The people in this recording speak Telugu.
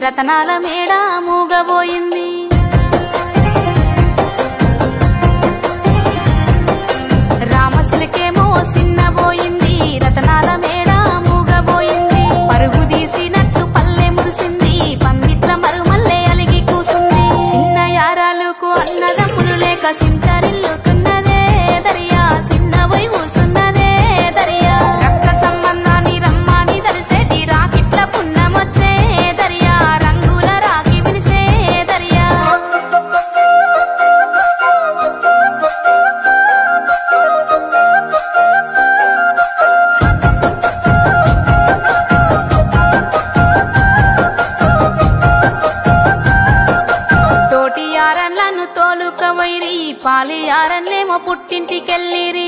రతనాల మేడ మూగబోయింది రామసిలకేమో సిన్నబోయింది రతనాల మేడ మూగబోయింది పరుగు తీసినట్టు పల్లె మురిసింది పందిట్ల మరుమల్లె అలిగి కూసుంది చిన్న యారాలకు అన్నదమ్ములు లేక సింతరిల్లుతున్నదే దరియా చిన్నబోయి కూసున్నదే దరియా రక్త సంబంధాన్ని రమ్మాని దరిసేటి రాకిట్ల పున్నమొచ్చే దరియా రంగుల రాకి విలిసే దరియా తోటి యారన్లను తోలుక వైరి పాలి యారన్లేమో పుట్టింటికెళ్ళిరి